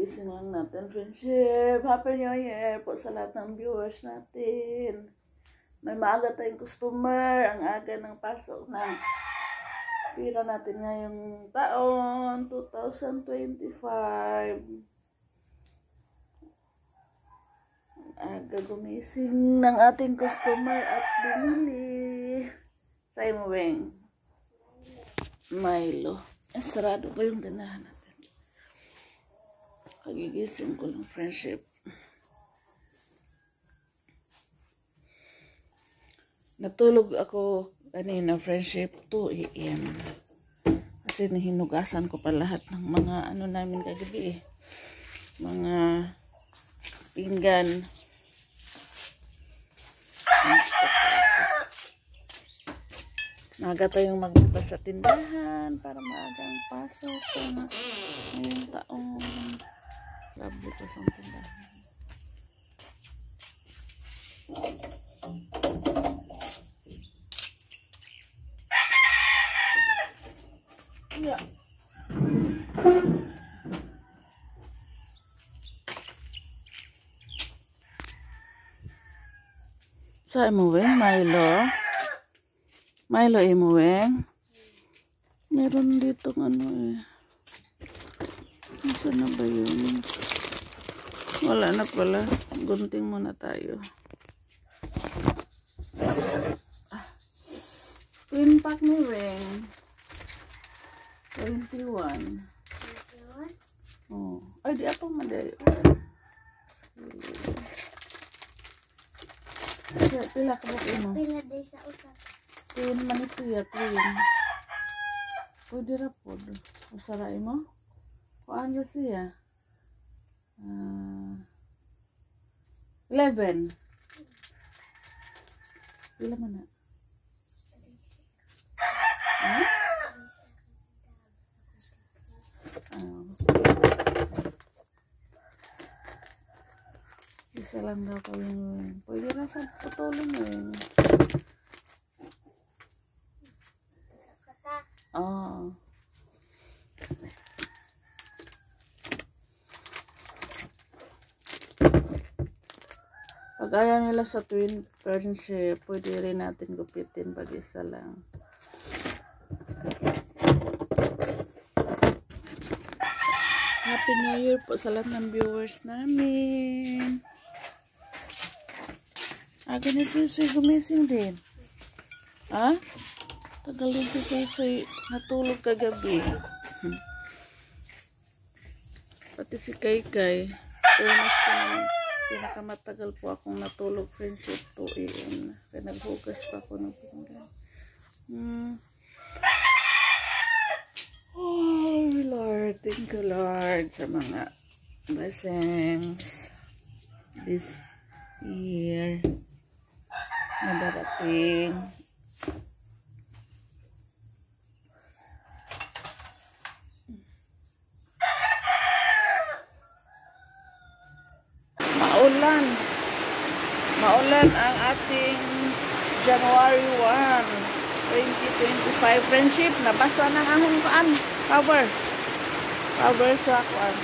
Kagigising lang natin, friendship. Happy New Year po sa lahat ng viewers natin. May maaga tayong customer. Ang aga ng pasok ng pira natin ngayong taon, 2025. Ang aga gumising ng ating customer at bumili. Sa'yo mo, Weng? Milo. Sarado pa yung ganahan natin. Kagigising ko lang, friendship. Natulog ako kanina, friendship, 2 AM. Kasi nahinugasan ko pa lahat ng mga ano namin kagabi eh. Mga pinggan. Maaga tayong magbukas sa tindahan para maagang pasok sa ngayong taon. Grabe ko sa tindahan. Yeah. Saan mo, Weng? Milo? Milo, mo, Weng? Meron dito ano eh. Saan na ba yun? Wala na pala. Gunting muna tayo. Twin pack ni Weng. 21. Oh. Ay, di ako madayo. Pila ka ba mo? Pila day sa usap. Twin man siya, twin. Pwede ra po. Usaray mo? Kuan ra siya? 11. Pila man na? Ha? Isa lang daw kami. Pwede na siya putulong eh. Oh. Pag ayaw nila sa twin friendship, pwede rin natin gupitin pag isa lang. Happy New Year po sa lahat ng viewers namin. Aga ni Susoy gumising din. Ha? Tagal din si Susoy natulog kagabi. Pati si Kaykay. Tumas ko naman. Pinakamatagal po akong natulog, friendship, 2 AM. Kaya naghugas pa ako ng pinggan. Oh Lord, thank you Lord sa mga blessings this year na darating. Maulan ang ating January 1, 2025 friendship. Nabasa ng ahong kaan cover sa kuan.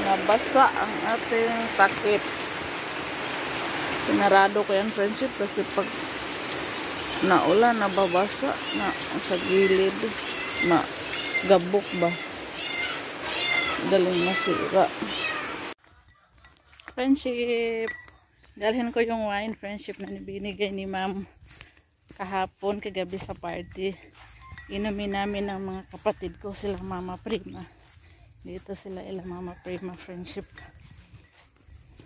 Nabasa ang ating takip. Sinarado ko yan friendship kasi pag naulan nababasa na sa gilid na gabok ba galing masira. Friendship, dalhin ko yung wine friendship na binigay ni ma'am kahapon kagabi sa party. Inumin namin ng mga kapatid ko, sila Mama Prima. Dito sila ila Mama Prima friendship.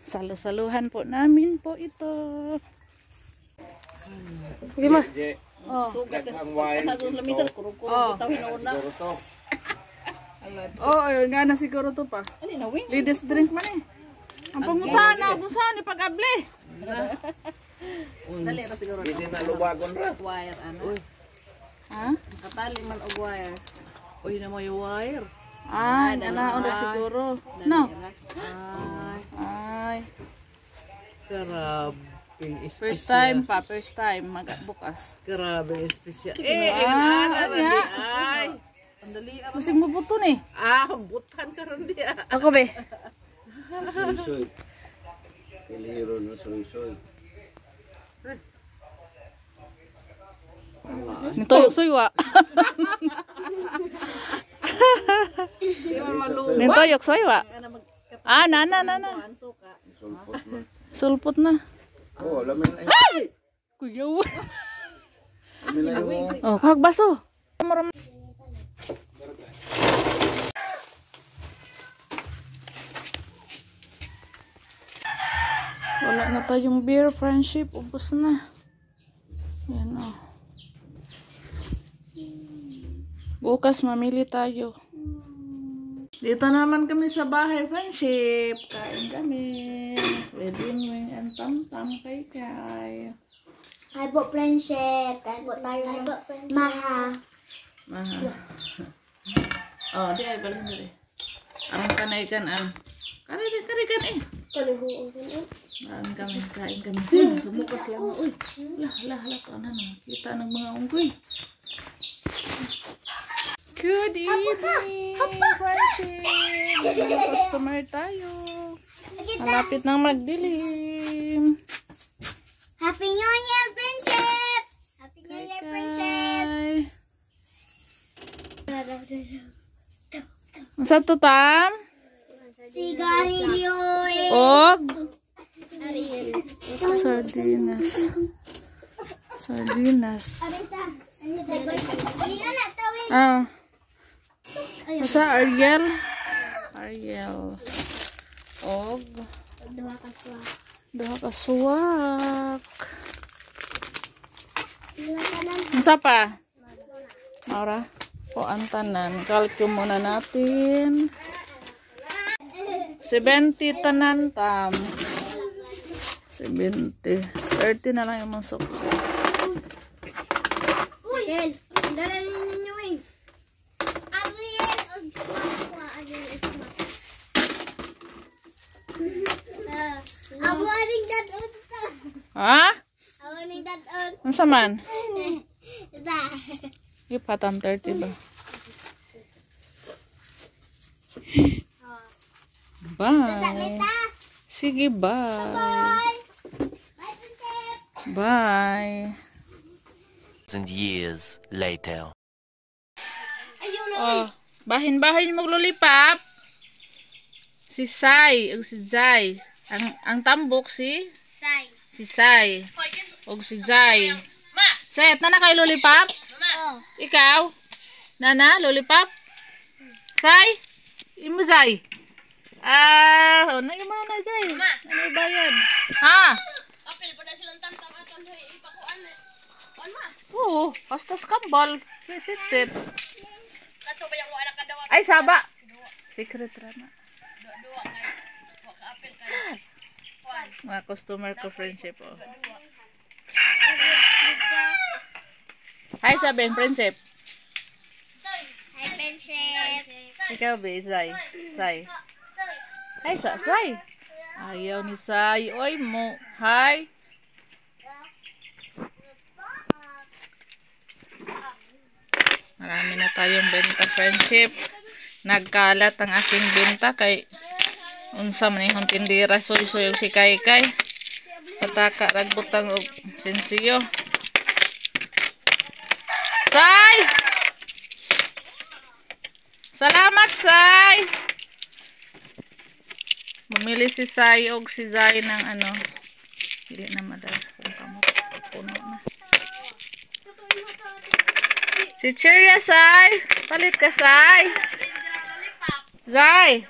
Salu-saluhan po namin po ito. Okay ma. Oh. Sugat ang wine. Nasa lamisan kuro-kuro tawin una. Oh, ayun nga na siguro to pa. Ladies drink man eh. Ang pangutan na kung saan ni pag-abli. Dali ra siguro. Hindi na luwagon ra. Wire ano. Ha? Katali man og wire. Uy na mo yung wire. Ay, nanaon na siguro. No. Ay. Grabe. First time pa, first time. Bukas. Grabe, espesyal. Ay. Pandali. Masing mabuto ni. Butan ka rin diya. Ako be. Soy. Pilihiro na soy. Nitoyok suywa. Nitoyok suywa. Nana. Sulpot na. Sulpot na. Oh, lamin na. Ay! Kuyaw. Lamin na yung... Oh, kagbaso. Wala na tayong beer, friendship. Ubus na. Yan o. Bukas mamili tayo. Dito naman kami sa bahay, friendship. Kain kami. Wedding wing and tam-tam kay Kay. Hi po, friendship. Kain po tayo ng maha. Oh, di ay balhin diri. Arang kanay kan an. Kari kan eh. Kain kami, kain kami. Sumukas lang. Uy. Lah, ano na. Kita ng mga unggoy. Good evening, friendship. Mga customer tayo. Malapit nang magdilim. Happy New Year, friendship! Happy New Year, friendship! Sa to tam? Sigarilyo eh! Og? Sardinas. Masa Ariel? Og? Duha ka suwak. Unsa pa? Maura? O ang tanan. Calculate muna natin. 70 tanan tam. 70. 30 na lang yung masok. Uy! Dala rin ninyo eh. Ariel og Paswa. Awaring dadon. Ha? Awaring dadon. Unsa man? Ita. Ipatam 30 ba? Bye. Sige, bye. Bye, friendship. Bye. Years later. Oh, bahin-bahin maglulipap. Si Sai ug si Jai. Ang tambok si Sai. Ug si Jai. Set na kay lollipop? Ikaw? Nana, lollipop? Sai? Imo Jai? Ano yung mga na Jai? Ano yung bayad? Ha? Apil pa na silang tamtam aton ipakuan. Kuan ma? Oo, pastas kambal. Sit. Kato ba yung wala ka daw? Ay, saba. Secret rana. Duwa kay wa ka apil kay. Kuan. Mga customer ko friendship. Oh. Hi, sabihin, friendship. Hi, friendship. Ikaw, be, Sai. Hi, Sai. Ayaw ni Sai. Oy mo. Hi. Marami na tayong benta, friendship. Nagkalat ang aking benta kay unsa man yung tindira soy-soy si Kay. Pataka ragbutang og sensiyo. Sai! Salamat, Sai! Bumili si Sai og si Zai ng ano. Dili na madalas kung kamot. Puno na. Si Cheria, Sai! Palit ka, Sai! Zai!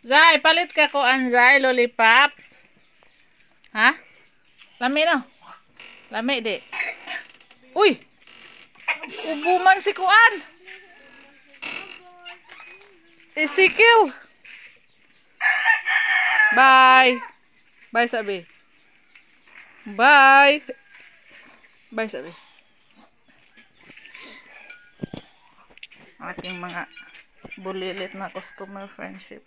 Zai, palit ka ko ang Zai, lollipop. Ha? Lami no? Lami di. Uy! Ubuman si Kuan. Ezekiel. Bye. Bye sabi. Bye. Bye sabi. aking mga bulilit na customer friendship.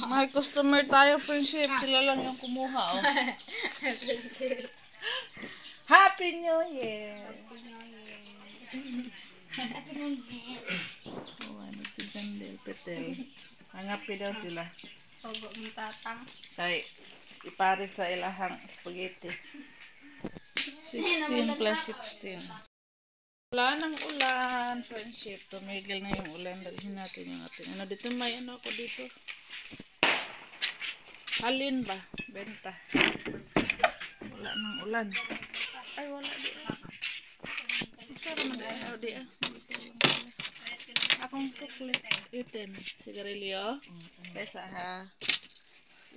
May customer tayo friendship. Sila lang yung kumuha, oh. Happy New Year! Oh, ano si Jandel Petel. Hangapi daw sila. Ogo mo tatang. Kay ipares sa ilahang spaghetti. 16 plus 16. Wala ng ulan, friendship. Tumigil na yung ulan. Dalhin natin yung ating. Ano dito, may ano ako dito. Halin ba? Benta. Wala ng ulan. Ay, wala di. Masara man di. Oh, di. Akong sukli. Itin. Sigarilyo. Kesa ha.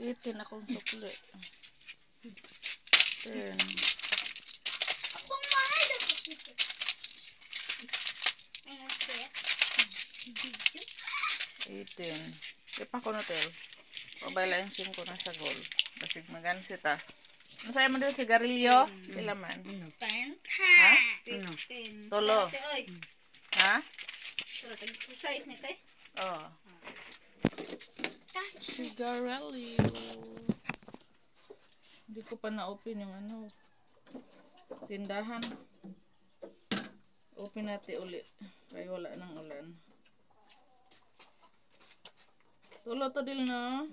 Itin akong sukli. Itin. Akong mahal ako dito. Itin. Ipa ko na tel. Pabayla yung 5 na sa goal. Basig magansit ah. Ano sa'yo mo doon? Sigarilyo? Pila man? Ha? Tolo. Ha? Size nito eh. Oo. Sigarilyo. Hindi ko pa na-open yung ano. Tindahan. Open natin ulit. Kaya wala ng ulan. Tulo to din na.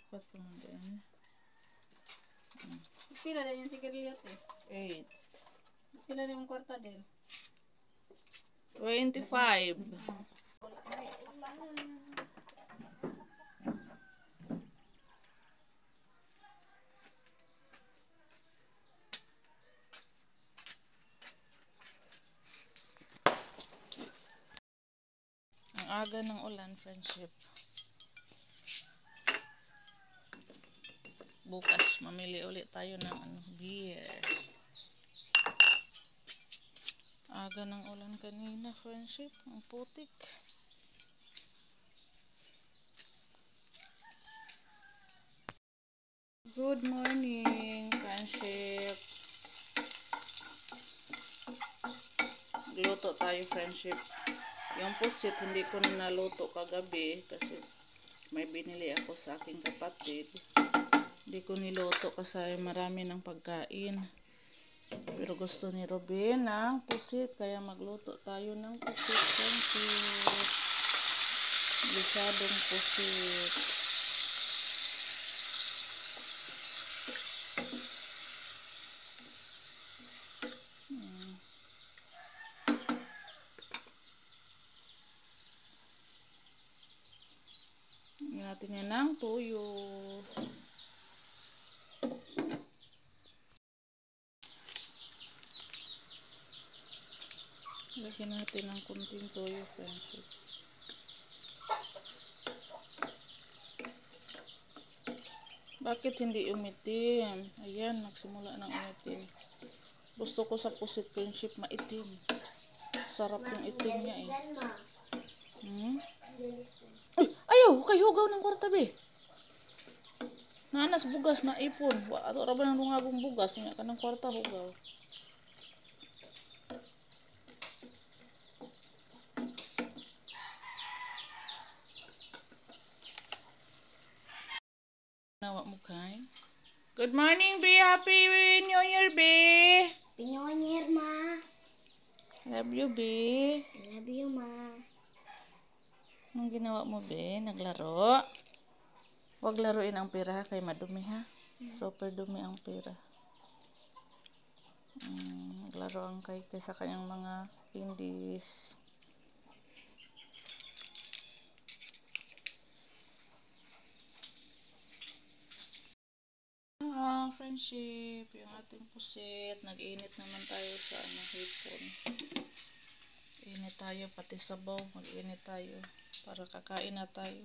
Upat pa man din. Pila na yung sigarilyo eh. 8. Pila na yung kwarta din. 25. Ang aga ng ulan, friendship. Bukas, mamili ulit tayo ng beer. Aga ng ulan kanina, friendship. Ang putik. Good morning, friendship. Luto tayo, friendship. Yung pusit, hindi ko na naluto kagabi kasi may binili ako sa aking kapatid. Hindi ko niluto kasi marami ng pagkain. Pero gusto ni Robin ng pusit, kaya magluto tayo ng pusit, friendship. Lisadong pusit. Natin yan ng tuyo. Lagyan natin ng kunting toyo, friendship. Bakit hindi umitim? Ayan, nagsimula ng umitim. Gusto ko sa pusit, friendship, maitim. Sarap yung itim niya eh. Ay, ayaw! Kayo hugaw ng kwarta, be. Nanas bugas na ipon. Ato ra ba ng lungagong bugas? Nga ka ng kwarta hugaw. Nawa mo kay. Good morning, be. Happy New Year, be. Pinonyer ma. Love you, be. I love you ma. Anong ginawa mo, be? Naglaro? Huwag laruin ang pera kay madumi, ha? Super dumi ang pera. Naglaro ang kay sa kanyang mga candies. Friendship, yung ating pusit. Nag-init naman tayo sa hipon. Init tayo, pati sabaw, mag-init tayo para kakain na tayo.